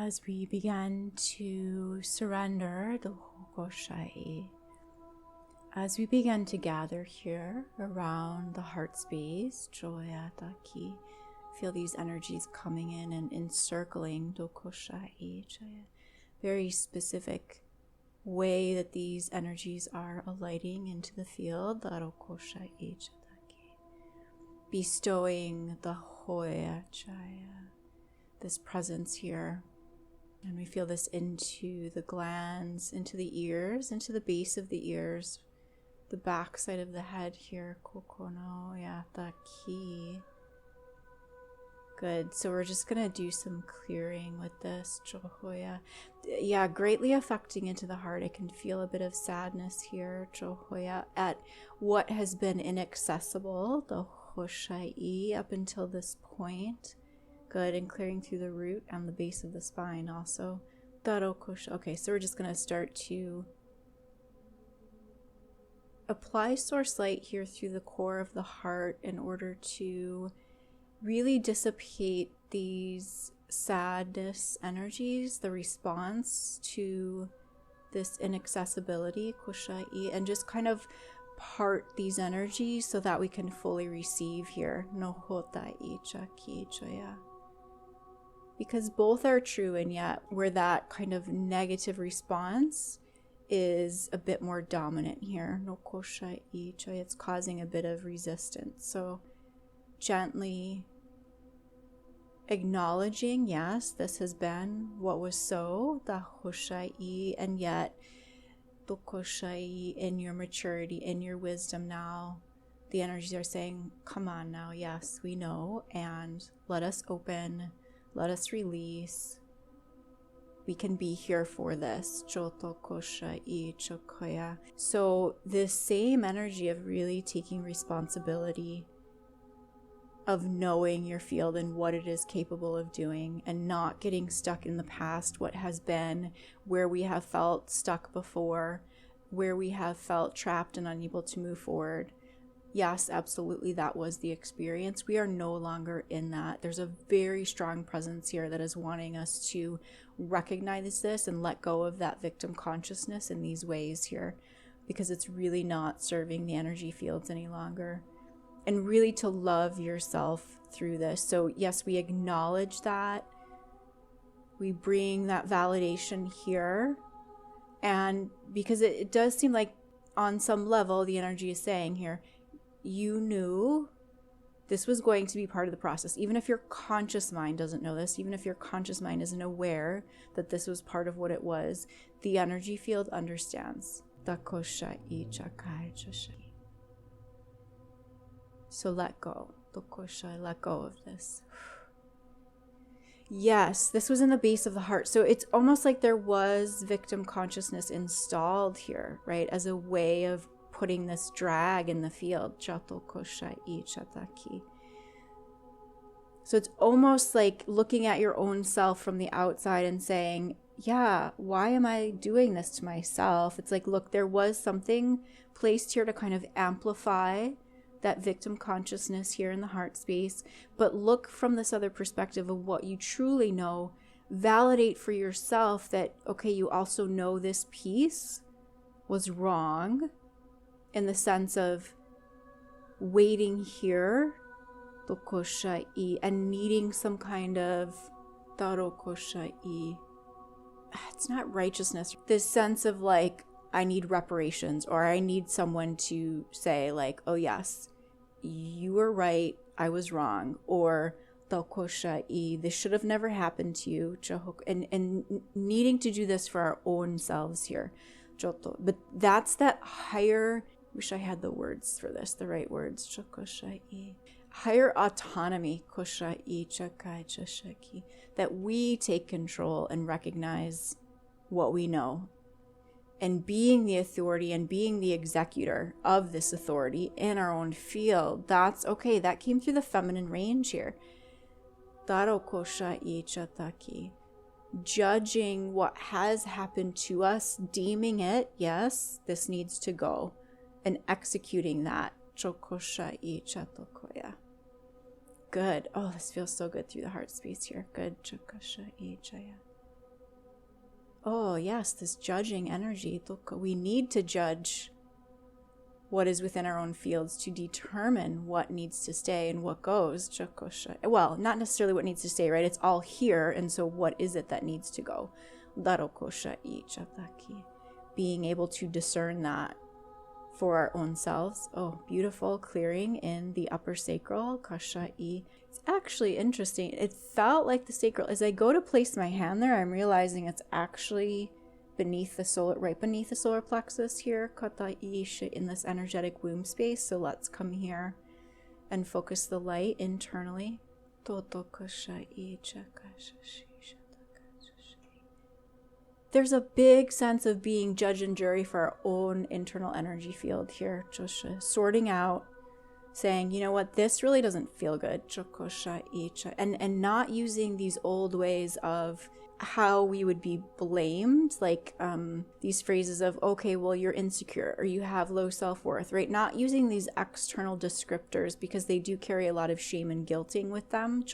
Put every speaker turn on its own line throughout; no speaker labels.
As we begin to surrender the Hokoshai, as we begin to gather here around the heart space, Joyataki, feel these energies coming in and encircling Dokoshai, very specific way that these energies are alighting into the field, Darokoshai, bestowing the Hoya Chaya, this presence here. And we feel this into the glands, into the ears, into the base of the ears, the back side of the head here. Kokono yataki. Good. So we're just going to do some clearing with this. Chohoya. Yeah, greatly affecting into the heart. I can feel a bit of sadness here. Chohoya. At what has been inaccessible, the Hoshai, up until this point. Good, and clearing through the root and the base of the spine also. Okay, so we're just going to start to apply source light here through the core of the heart in order to really dissipate these sadness energies, the response to this inaccessibility, kushai, and just kind of part these energies so that we can fully receive here. Nohotai chaki chaya. Because both are true, and yet where that kind of negative response is a bit more dominant here. No koshai ichai, it's causing a bit of resistance. So gently acknowledging, yes, this has been what was so, the hoshai, and yet the koshai, in your maturity, in your wisdom now, the energies are saying, come on now, yes, we know, and let us open. Let us release. We can be here for this. So this same energy of really taking responsibility, of knowing your field and what it is capable of doing, and not getting stuck in the past, what has been, where we have felt stuck before, where we have felt trapped and unable to move forward. Yes, absolutely, that was the experience. We are no longer in that. There's a very strong presence here that is wanting us to recognize this and let go of that victim consciousness in these ways here, because it's really not serving the energy fields any longer. And really to love yourself through this. So yes, we acknowledge that. We bring that validation here. And because it does seem like on some level, the energy is saying here, you knew this was going to be part of the process. Even if your conscious mind doesn't know this, even if your conscious mind isn't aware that this was part of what it was, the energy field understands. So let go. Let go of this. Yes, this was in the base of the heart. So it's almost like there was victim consciousness installed here, right? As a way of putting this drag in the field. So it's almost like looking at your own self from the outside and saying, yeah, why am I doing this to myself? It's like, look, there was something placed here to kind of amplify that victim consciousness here in the heart space, but look from this other perspective of what you truly know. Validate for yourself that, okay, you also know this piece was wrong, in the sense of waiting here, and needing some kind of it's not righteousness, this sense of like, I need reparations, or I need someone to say like, oh yes, you were right, I was wrong, or this should have never happened to you, and needing to do this for our own selves here. But that's that higher, wish I had the words for this, the right words, higher autonomy, that we take control and recognize what we know, and being the authority and being the executor of this authority in our own field. That's okay. That came through the feminine range here. Judging what has happened to us, deeming it, yes, this needs to go, and executing that. Good. Oh, this feels so good through the heart space here. Good. oh yes, this judging energy. We need to judge what is within our own fields to determine what needs to stay and what goes. Well, not necessarily what needs to stay, right? It's all here, and so what is it that needs to go? Being able to discern that for our own selves. Oh, beautiful clearing in the upper sacral, kashai. It's actually interesting. It felt like the sacral, as I go to place my hand there, I'm realizing it's actually beneath the solar, right beneath the solar plexus here, katai in this energetic womb space. So let's come here and focus the light internally. There's a big sense of being judge and jury for our own internal energy field here, sorting out, saying, you know what, this really doesn't feel good, and not using these old ways of how we would be blamed, like these phrases of, okay, well, you're insecure or you have low self-worth, right? Not using these external descriptors because they do carry a lot of shame and guilting with them.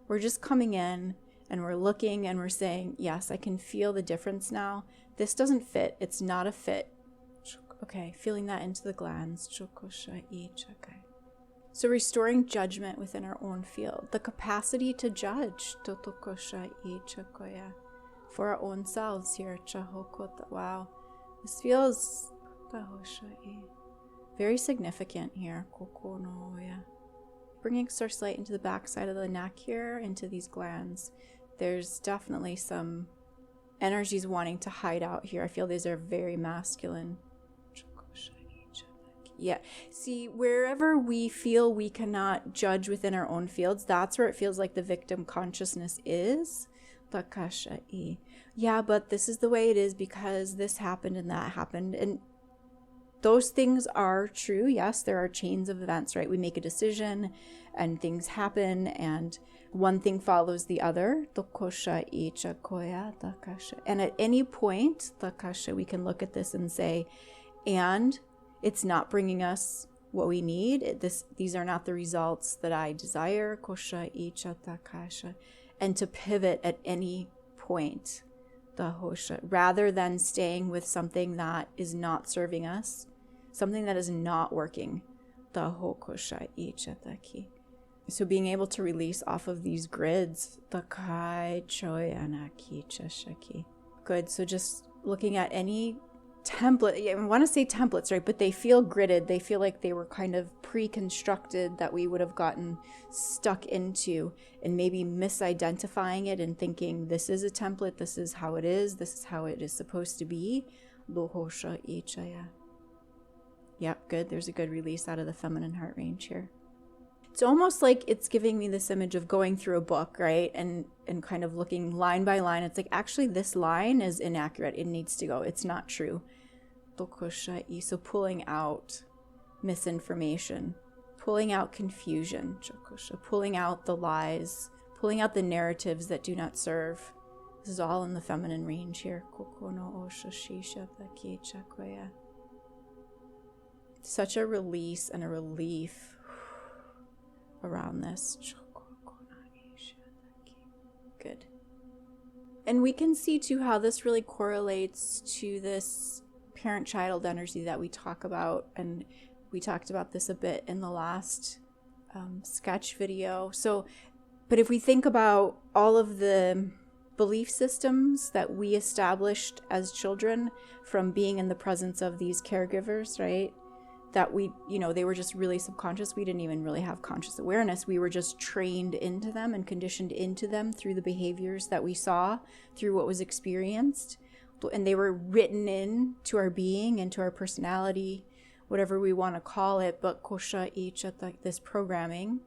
We're just coming in and we're looking and we're saying, yes, I can feel the difference now. This doesn't fit. It's not a fit. Okay, feeling that into the glands. So restoring judgment within our own field. The capacity to judge. For our own selves here. Wow. This feels very significant here. Bringing source light into the backside of the neck here, into these glands. There's definitely some energies wanting to hide out here. I feel these are very masculine. Yeah. See, wherever we feel we cannot judge within our own fields, that's where it feels like the victim consciousness is. Yeah, but this is the way it is because this happened and that happened. And those things are true. Yes, there are chains of events, right? We make a decision and things happen and one thing follows the other. And at any point, we can look at this and say, and it's not bringing us what we need. These are not the results that I desire. And to pivot at any point, rather than staying with something that is not serving us, something that is not working. So being able to release off of these grids. Good. So just looking at any template, I want to say templates, right? But they feel gridded. They feel like they were kind of pre-constructed that we would have gotten stuck into, and maybe misidentifying it and thinking this is a template, this is how it is supposed to be. Yep, good. There's a good release out of the feminine heart range here. It's almost like it's giving me this image of going through a book, right? And kind of looking line by line. It's like, actually, this line is inaccurate. It needs to go. It's not true. So pulling out misinformation, pulling out confusion, pulling out the lies, pulling out the narratives that do not serve. This is all in the feminine range here. Such a release and a relief around this. Good. And we can see too how this really correlates to this parent-child energy that we talk about, and we talked about this a bit in the last sketch video. So, but if we think about all of the belief systems that we established as children from being in the presence of these caregivers, right? That we, they were just really subconscious. We didn't even really have conscious awareness. We were just trained into them and conditioned into them through the behaviors that we saw, through what was experienced. And they were written in to our being and to our personality, whatever we want to call it, but this programming.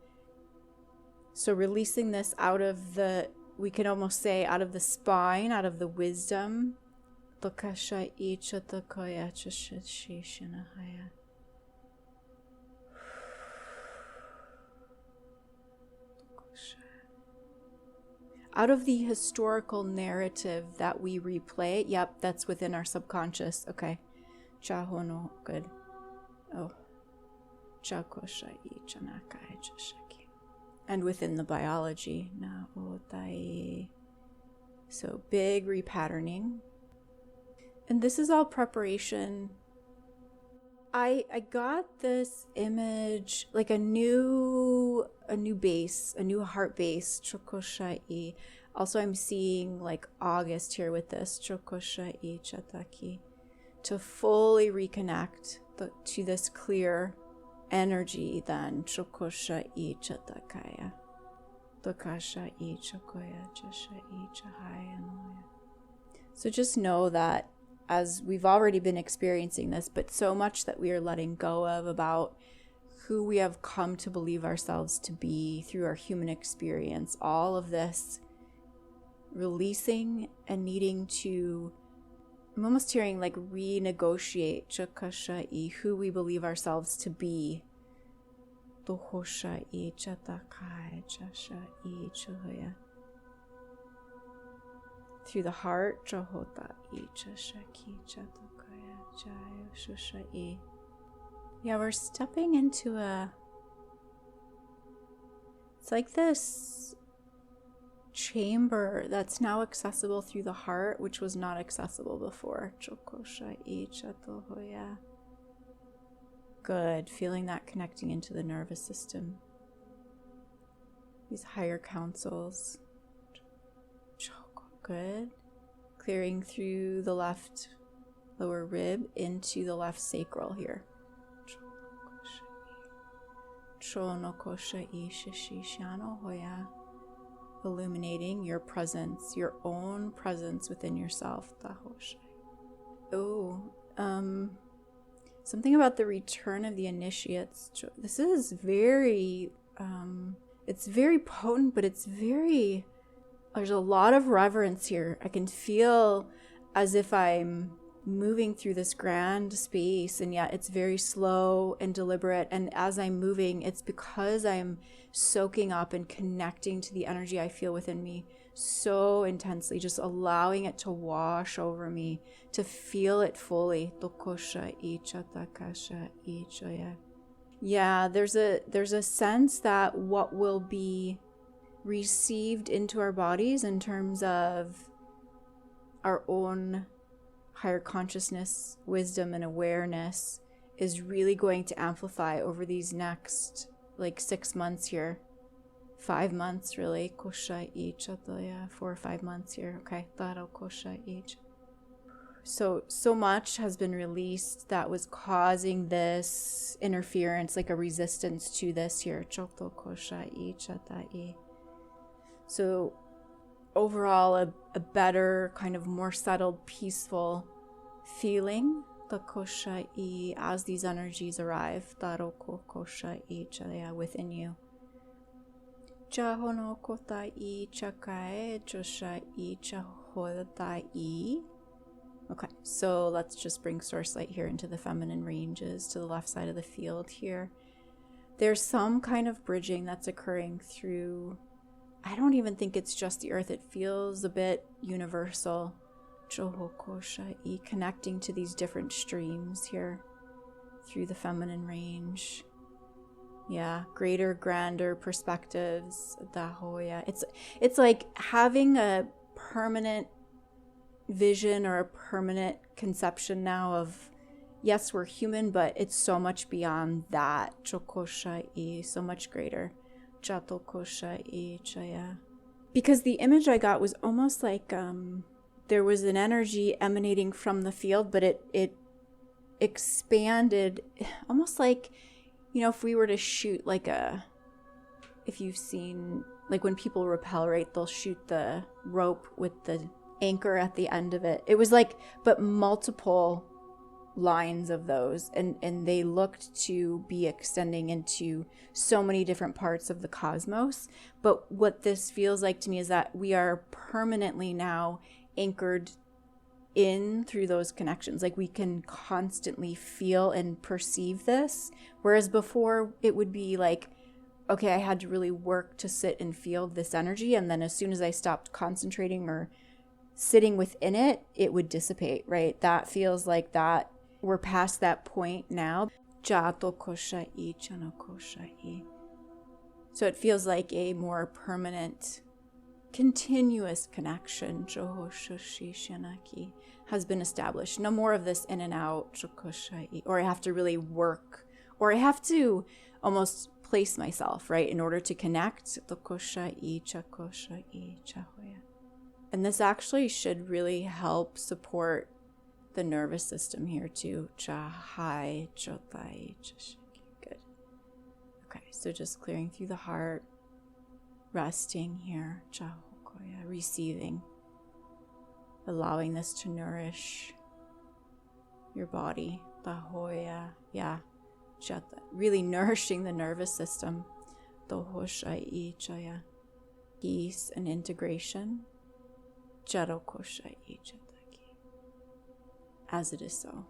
So releasing this out of we can almost say out of the spine, out of the wisdom. Out of the historical narrative that we replay. Yep, that's within our subconscious. Okay. Chahono, good. Oh. Chakoshai chanakai chashaki. And within the biology. Naotai. So big repatterning. And this is all preparation. I got this image, like a new base, a new heart base, chokoshai. Also, I'm seeing like August here with this, chokoshai chataki, to fully reconnect to this clear energy then, chokoshai chatakaya, dokashai chokoya chashai chahaya noya. So just know that as we've already been experiencing this, but so much that we are letting go of about who we have come to believe ourselves to be through our human experience, all of this releasing and needing to, I'm almost hearing like renegotiate chakashai, who we believe ourselves to be. Tohoshai chatakai chashai chahaya. Through the heart, Jahota Ichashaki Chatokaya Jayo Shushai. Yeah, we're stepping into it's like this chamber that's now accessible through the heart, which was not accessible before. Chokoshai Chatohoya. Good, feeling that connecting into the nervous system. These higher councils. Good. Clearing through the left lower rib into the left sacral here. Illuminating your presence, your own presence within yourself. Oh, something about the return of the initiates. This is very, it's very potent, but it's very... There's a lot of reverence here. I can feel as if I'm moving through this grand space, and yet it's very slow and deliberate. And as I'm moving, it's because I'm soaking up and connecting to the energy I feel within me so intensely, just allowing it to wash over me, to feel it fully. Yeah, there's a sense that what will be received into our bodies in terms of our own higher consciousness, wisdom, and awareness is really going to amplify over these next 6 months here. 5 months really. 4 or 5 months here. Okay. So much has been released that was causing this interference, like a resistance to this here. So overall, a better, kind of more settled, peaceful feeling as these energies arrive within you. Okay, so let's just bring source light here into the feminine ranges to the left side of the field here. There's some kind of bridging that's occurring through, I don't even think it's just the earth. It feels a bit universal. Connecting to these different streams here through the feminine range. Yeah, greater, grander perspectives. It's like having a permanent vision or a permanent conception now of, yes, we're human, but it's so much beyond that. So much greater. Because the image I got was almost like there was an energy emanating from the field, but it expanded, almost like, if we were to shoot if you've seen, when people rappel, right, they'll shoot the rope with the anchor at the end of it. It was but multiple lines of those, and they looked to be extending into so many different parts of the cosmos. But what this feels like to me is that we are permanently now anchored in through those connections. We can constantly feel and perceive this, whereas before it would be okay, I had to really work to sit and feel this energy, and then as soon as I stopped concentrating or sitting within it, it would dissipate, right? That feels like that we're past that point now. So it feels like a more permanent continuous connection has been established. No more of this in and out, or I have to really work, or I have to almost place myself, right, in order to connect. And this actually should really help support the nervous system here too. Good. Okay, so just clearing through the heart, resting here, receiving, allowing this to nourish your body. Really nourishing the nervous system. Peace and integration. As it is so.